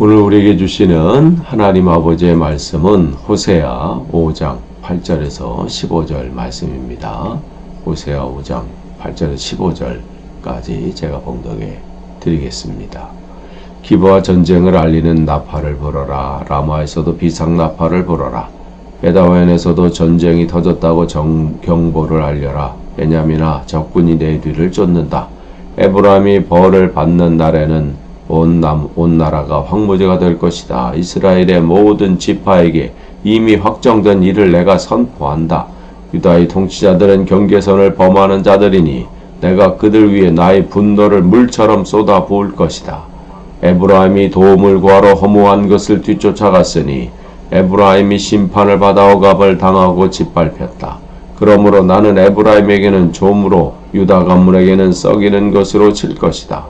오늘 우리에게 주시는 하나님 아버지의 말씀은 호세아 5장 8절에서 15절 말씀입니다. 호세아 5장 8절에서 15절까지 제가 봉독해 드리겠습니다. 기브와 전쟁을 알리는 나팔을 불어라. 라마에서도 비상 나팔을 불어라. 베다웬에서도 전쟁이 터졌다고 경보를 알려라. 베냐민아, 적군이 내 뒤를 쫓는다. 에브라임이 벌을 받는 날에는 온 나라가 황무지가 될 것이다. 이스라엘의 모든 지파에게 이미 확정된 일을 내가 선포한다. 유다의 통치자들은 경계선을 범하는 자들이니 내가 그들 위에 나의 분노를 물처럼 쏟아 부을 것이다. 에브라임이 도움을 구하러 허무한 것을 뒤쫓아갔으니 에브라임이 심판을 받아 억압을 당하고 짓밟혔다. 그러므로 나는 에브라임에게는 좀으로 유다 가문에게는 썩이는 것으로 칠 것이다.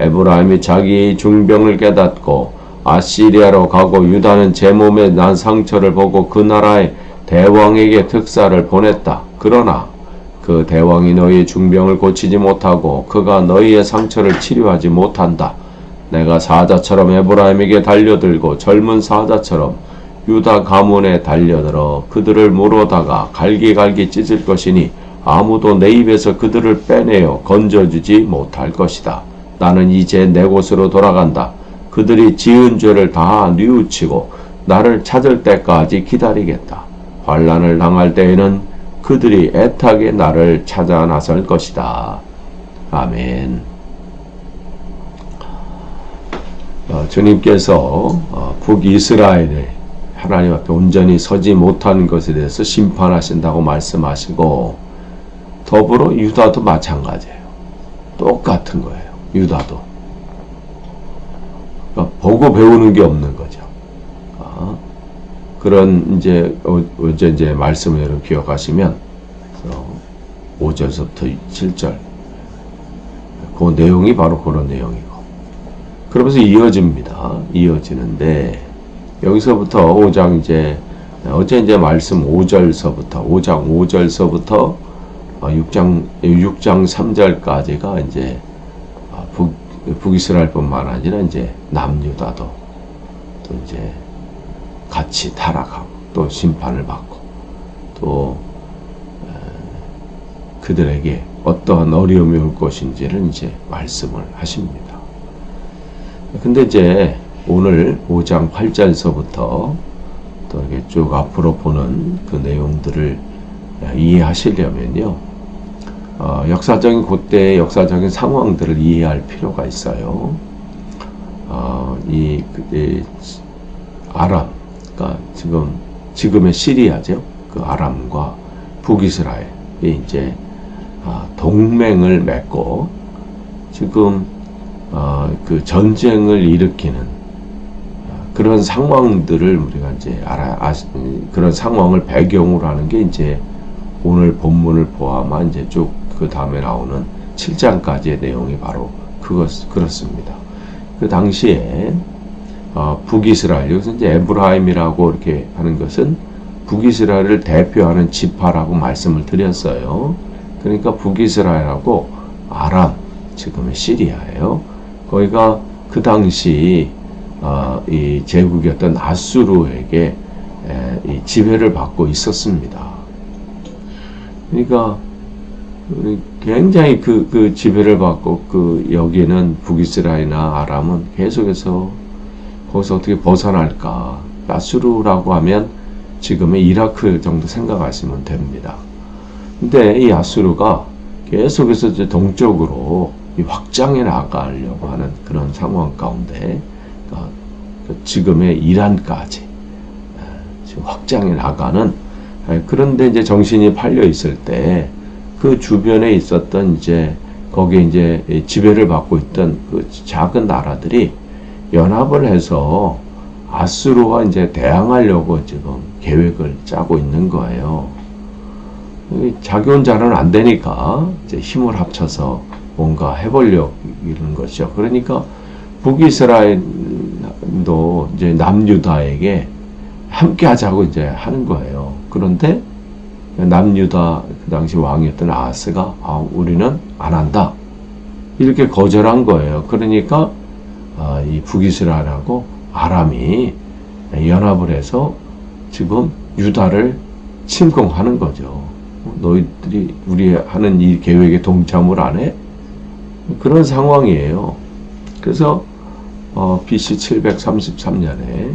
에브라임이 자기의 중병을 깨닫고 아시리아로 가고 유다는 제 몸에 난 상처를 보고 그 나라의 대왕에게 특사를 보냈다. 그러나 그 대왕이 너희의 중병을 고치지 못하고 그가 너희의 상처를 치료하지 못한다. 내가 사자처럼 에브라임에게 달려들고 젊은 사자처럼 유다 가문에 달려들어 그들을 물어다가 갈기갈기 찢을 것이니 아무도 내 입에서 그들을 빼내어 건져주지 못할 것이다. 나는 이제 내 곳으로 돌아간다. 그들이 지은 죄를 다 뉘우치고 나를 찾을 때까지 기다리겠다. 환난을 당할 때에는 그들이 애타게 나를 찾아 나설 것이다. 아멘. 주님께서 북이스라엘에 하나님 앞에 온전히 서지 못한 것에 대해서 심판하신다고 말씀하시고, 더불어 유다도 마찬가지예요. 똑같은 거예요. 유다도. 그러니까 보고 배우는 게 없는 거죠. 그런 어제 말씀을 여러분 기억하시면 5절부터 7절 그 내용이 바로 그런 내용이고, 그러면서 이어지는데 여기서부터 5장 어제 말씀 5절서부터 5장 5절서부터 6장 3절까지가 북이스라엘뿐만 아니라 남유다도 또 같이 타락하고 또 심판을 받고 또 그들에게 어떠한 어려움이 올 것인지를 말씀을 하십니다. 근데 오늘 5장 8절서부터 또 이렇게 쭉 앞으로 보는 그 내용들을 이해하시려면요, 역사적인 그때의 역사적인 상황들을 이해할 필요가 있어요. 아람, 그러니까 지금의 시리아죠. 그 아람과 북이스라엘이 동맹을 맺고 지금 그 전쟁을 일으키는 그런 상황들을 우리가 그런 상황을 배경으로 하는 게 오늘 본문을 포함한 쭉 그 다음에 나오는 7장까지의 내용이 바로 그렇습니다. 그 당시에 북이스라엘, 여기서 에브라임이라고 이렇게 하는 것은 북이스라엘을 대표하는 지파라고 말씀을 드렸어요. 그러니까 북이스라엘하고 아람, 지금의 시리아예요. 거기가 그 당시 이 제국이었던 아수르에게 이 지배를 받고 있었습니다. 그러니까 굉장히 그 지배를 받고 여기는 북이스라엘이나 아람은 계속해서 거기서 어떻게 벗어날까. 아수르라고 하면 지금의 이라크 정도 생각하시면 됩니다. 근데 이 아수르가 계속해서 동쪽으로 확장해 나가려고 하는 그런 상황 가운데, 그러니까 지금의 이란까지 지금 확장해 나가는, 그런데 정신이 팔려 있을 때 그 주변에 있었던 거기에 지배를 받고 있던 그 작은 나라들이 연합을 해서 아수르와 대항하려고 지금 계획을 짜고 있는 거예요. 자기 혼자는 안 되니까 힘을 합쳐서 뭔가 해보려고 이런 것이죠. 그러니까 북이스라엘도 남유다에게 함께 하자고 하는 거예요. 그런데 남유다 그 당시 왕이었던 아하스가 우리는 안 한다 이렇게 거절한 거예요. 그러니까 이 북이스라엘하고 아람이 연합을 해서 지금 유다를 침공하는 거죠. 너희들이 우리 하는 이 계획에 동참을 안 해? 그런 상황이에요. 그래서 BC 733년에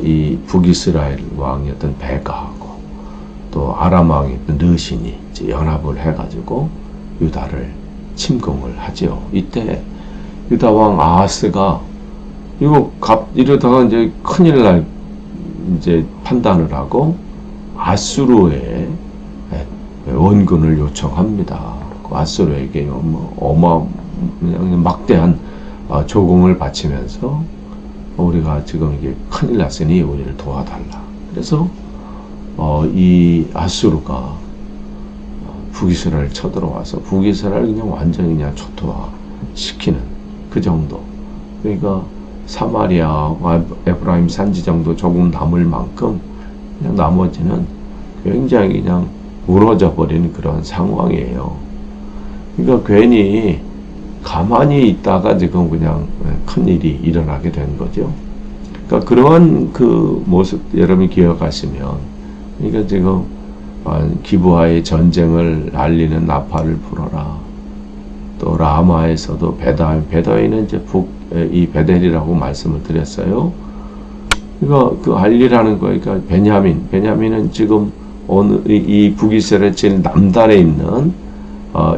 이 북이스라엘 왕이었던 베가하고 또 아람 왕이었던 르신이 이제 연합을 해가지고 유다를 침공을 하죠. 이때 유다 왕 아하스가 이러다가 이제 큰일 날 이제 판단을 하고 아수르에 원군을 요청합니다. 그 아수르에게 막대한 조공을 바치면서 우리가 지금 이게 큰일 났으니 우리를 도와달라. 그래서 이 아수르가 북이스라엘 쳐들어와서 북이스라엘 그냥 완전히 그냥 초토화시키는 그 정도. 그러니까 사마리아와 에브라임 산지 정도 조금 남을 만큼 그냥 나머지는 굉장히 그냥 무너져 버리는 그런 상황이에요. 그러니까 괜히 가만히 있다가 지금 그냥 큰 일이 일어나게 된 거죠. 그러니까 그러한 그 모습 여러분이 기억하시면, 그러니까 지금 기브아의 전쟁을 알리는 나팔을 불어라. 또 라마에서도 베다위는 이제 이 베델이라고 말씀을 드렸어요. 그러니까 그 알리라는 거, 그러니까 베냐민은 지금 이 북이스라엘 제일 남단에 있는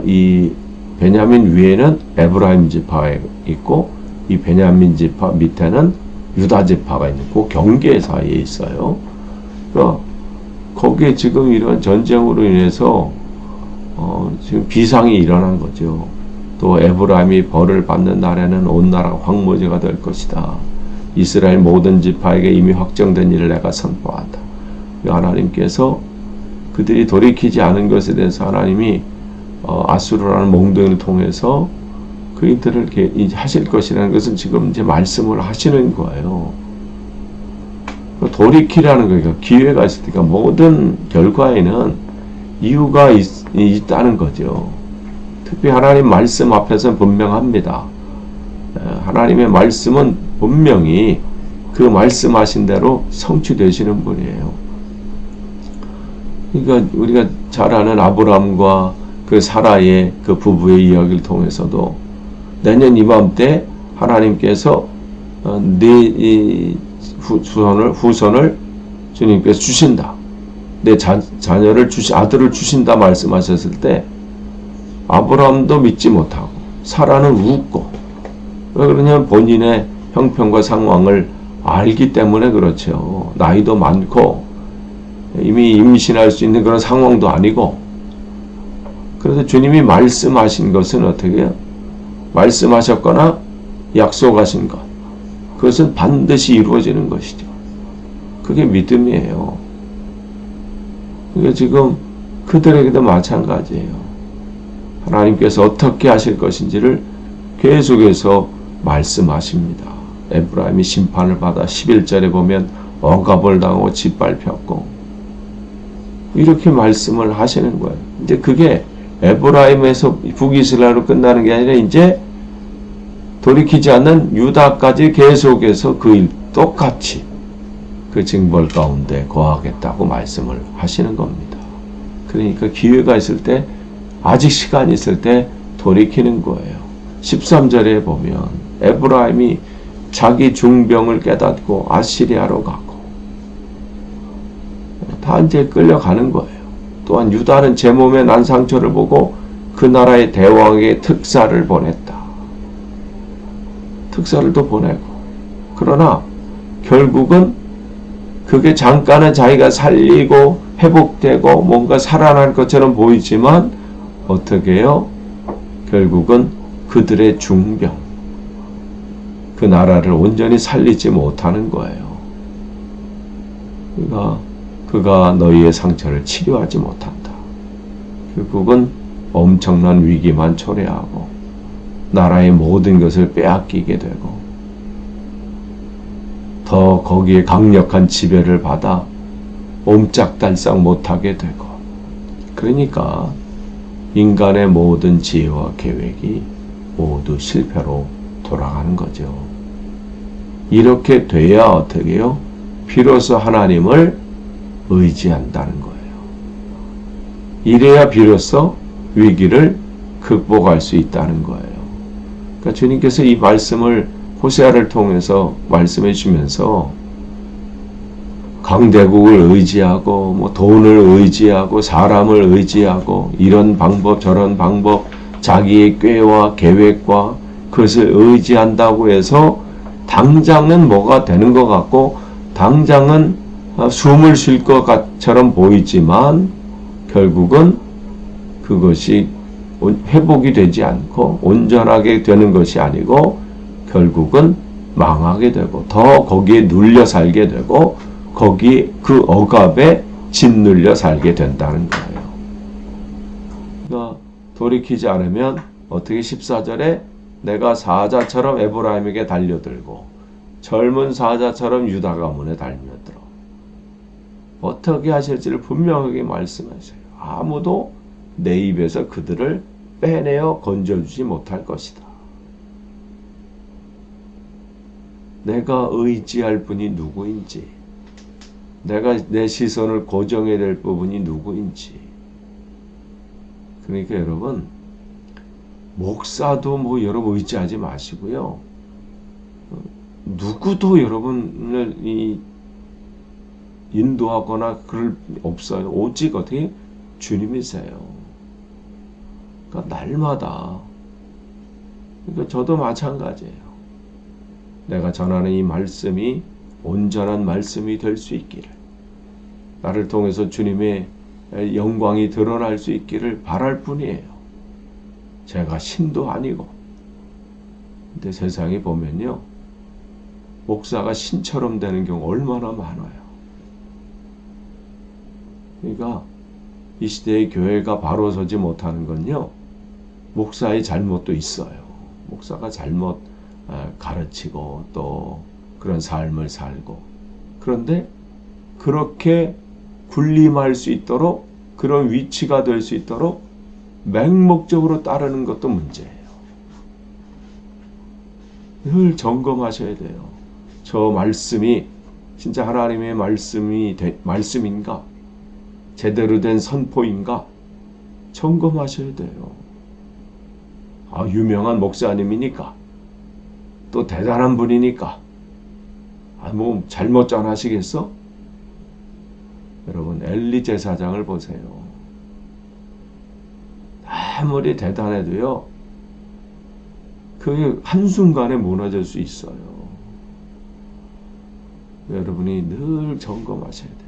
이 베냐민 위에는 에브라임 지파가 있고 이 베냐민 지파 밑에는 유다 지파가 있는 그 경계 사이에 있어요. 그러니까 거기에 지금 이런 전쟁으로 인해서 지금 비상이 일어난 거죠. 또 에브라임이 벌을 받는 날에는 온 나라가 황무지가 될 것이다. 이스라엘 모든 지파에게 이미 확정된 일을 내가 선포한다. 하나님께서 그들이 돌이키지 않은 것에 대해서 하나님이 아수르라는 몽둥이를 통해서 그들을 하실 것이라는 것은 지금 이제 말씀을 하시는 거예요. 돌이키라는 거니까 기회가 있을 때가 모든 결과에는 이유가 있다는 거죠. 특히 하나님 말씀 앞에서는 분명합니다. 하나님의 말씀은 분명히 그 말씀하신 대로 성취되시는 분이에요. 그러니까 우리가 잘 아는 아브라함과 그 사라의 그 부부의 이야기를 통해서도 내년 이맘때 하나님께서 네 후손을 주님께서 주신다. 내 자녀를 아들을 주신다 말씀하셨을 때 아브라함도 믿지 못하고 사라는 웃고, 왜 그러냐면 본인의 형편과 상황을 알기 때문에 그렇죠. 나이도 많고 이미 임신할 수 있는 그런 상황도 아니고. 그래서 주님이 말씀하신 것은 어떻게 해요? 말씀하셨거나 약속하신 것, 그것은 반드시 이루어지는 것이죠. 그게 믿음이에요. 그게 지금 그들에게도 마찬가지예요. 하나님께서 어떻게 하실 것인지를 계속해서 말씀하십니다. 에브라임이 심판을 받아 11절에 보면 억압을 당하고 짓밟혔고 이렇게 말씀을 하시는 거예요. 이제 그게 에브라임에서 북이스라엘로 끝나는 게 아니라 이제 돌이키지 않는 유다까지 계속해서 그 일 똑같이 그 징벌 가운데 거하겠다고 말씀을 하시는 겁니다. 그러니까 기회가 있을 때, 아직 시간이 있을 때 돌이키는 거예요. 13절에 보면 에브라임이 자기 중병을 깨닫고 아시리아로 가고 다 이제 끌려가는 거예요. 또한 유다는 제 몸에 난 상처를 보고 그 나라의 대왕에게 특사를 보냈다. 특사를 또 보내고, 그러나 결국은 그게 잠깐은 자기가 살리고 회복되고 뭔가 살아날 것처럼 보이지만 어떻게 해요? 결국은 그들의 중병, 그 나라를 온전히 살리지 못하는 거예요. 그가 너희의 상처를 치료하지 못한다. 결국은 엄청난 위기만 초래하고 나라의 모든 것을 빼앗기게 되고 더 거기에 강력한 지배를 받아 옴짝달싹 못하게 되고, 그러니까 인간의 모든 지혜와 계획이 모두 실패로 돌아가는 거죠. 이렇게 돼야 어떻게 해요? 비로소 하나님을 의지한다는 거예요. 이래야 비로소 위기를 극복할 수 있다는 거예요. 그러니까 주님께서 이 말씀을 호세아를 통해서 말씀해 주면서 강대국을 의지하고 뭐 돈을 의지하고 사람을 의지하고 이런 방법 저런 방법 자기의 꾀와 계획과 그것을 의지한다고 해서 당장은 뭐가 되는 것 같고 당장은 숨을 쉴 것처럼 보이지만 결국은 그것이 회복이 되지 않고 온전하게 되는 것이 아니고 결국은 망하게 되고 더 거기에 눌려 살게 되고 거기 그 억압에 짓눌려 살게 된다는 거예요. 그러니까 돌이키지 않으면 어떻게 14절에 내가 사자처럼 에브라임에게 달려들고 젊은 사자처럼 유다 가문에 달려들어 어떻게 하실지를 분명하게 말씀하세요. 아무도 내 입에서 그들을 빼내어 건져주지 못할 것이다. 내가 의지할 분이 누구인지, 내가 내 시선을 고정해야 될 부분이 누구인지. 그러니까 여러분, 목사도 뭐 여러분 의지하지 마시고요. 누구도 여러분을 인도하거나 그럴 없어요. 오직 어떻게 주님이세요. 그러니까 날마다. 그러니까 저도 마찬가지예요. 내가 전하는 이 말씀이 온전한 말씀이 될 수 있기를, 나를 통해서 주님의 영광이 드러날 수 있기를 바랄 뿐이에요. 제가 신도 아니고. 근데 세상에 보면요, 목사가 신처럼 되는 경우 얼마나 많아요. 그러니까 이 시대의 교회가 바로 서지 못하는 건요, 목사의 잘못도 있어요. 목사가 잘못 가르치고 또 그런 삶을 살고, 그런데 그렇게 군림할 수 있도록 그런 위치가 될 수 있도록 맹목적으로 따르는 것도 문제예요. 늘 점검하셔야 돼요. 저 말씀이 진짜 하나님의 말씀인가? 제대로 된 선포인가? 점검하셔야 돼요. 유명한 목사님이니까, 또 대단한 분이니까, 뭐 잘못 전하시겠어? 여러분, 엘리 제사장을 보세요. 아무리 대단해도요, 그게 한순간에 무너질 수 있어요. 여러분이 늘 점검하셔야 돼요.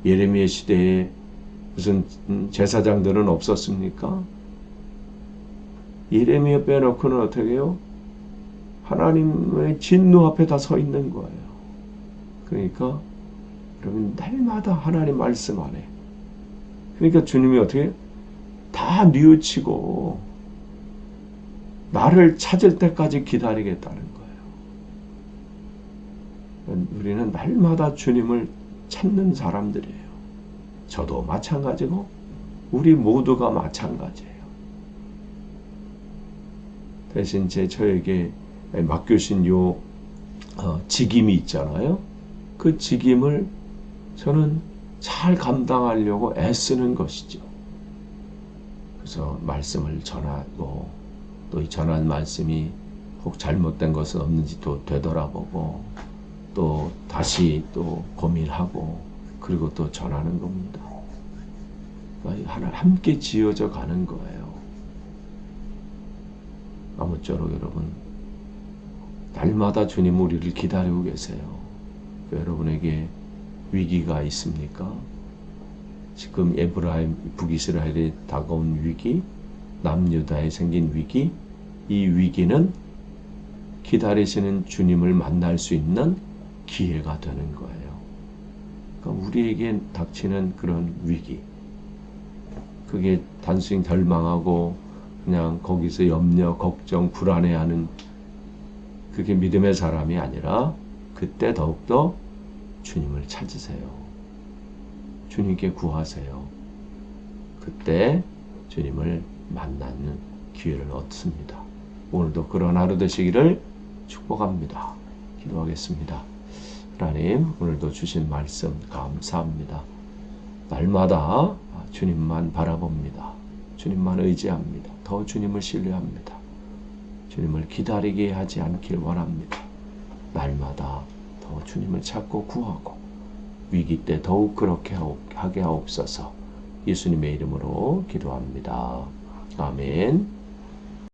예레미야 시대에 무슨 제사장들은 없었습니까? 예레미야 빼놓고는 어떻게 해요? 하나님의 진노 앞에 다 서 있는 거예요. 그러니까 여러분 날마다 하나님 말씀 안에, 그러니까 주님이 어떻게 다 뉘우치고 나를 찾을 때까지 기다리겠다는 거예요. 우리는 날마다 주님을 찾는 사람들이에요. 저도 마찬가지고 우리 모두가 마찬가지예요. 대신 저에게 맡겨주신 요 직임이 있잖아요. 그 직임을 저는 잘 감당하려고 애쓰는 것이죠. 그래서 말씀을 전하고 또 이 전한 말씀이 혹 잘못된 것은 없는지 또 되돌아보고 또 다시 또 고민하고 그리고 또 전하는 겁니다. 하나 함께 지어져 가는 거예요. 아무쪼록 여러분 날마다 주님 우리를 기다리고 계세요. 여러분에게 위기가 있습니까? 지금 에브라임 북이스라엘에 다가온 위기, 남유다에 생긴 위기, 이 위기는 기다리시는 주님을 만날 수 있는 기회가 되는 거예요. 그러니까 우리에게 닥치는 그런 위기, 그게 단순히 덜망하고 그냥 거기서 염려, 걱정, 불안해하는 그게 믿음의 사람이 아니라 그때 더욱더 주님을 찾으세요. 주님께 구하세요. 그때 주님을 만나는 기회를 얻습니다. 오늘도 그런 하루 되시기를 축복합니다. 기도하겠습니다. 하나님, 오늘도 주신 말씀 감사합니다. 날마다 주님만 바라봅니다. 주님만 의지합니다. 더 주님을 신뢰합니다. 주님을 기다리게 하지 않길 원합니다. 날마다 더 주님을 찾고 구하고 위기 때 더욱 그렇게 하게 하옵소서. 예수님의 이름으로 기도합니다. 아멘.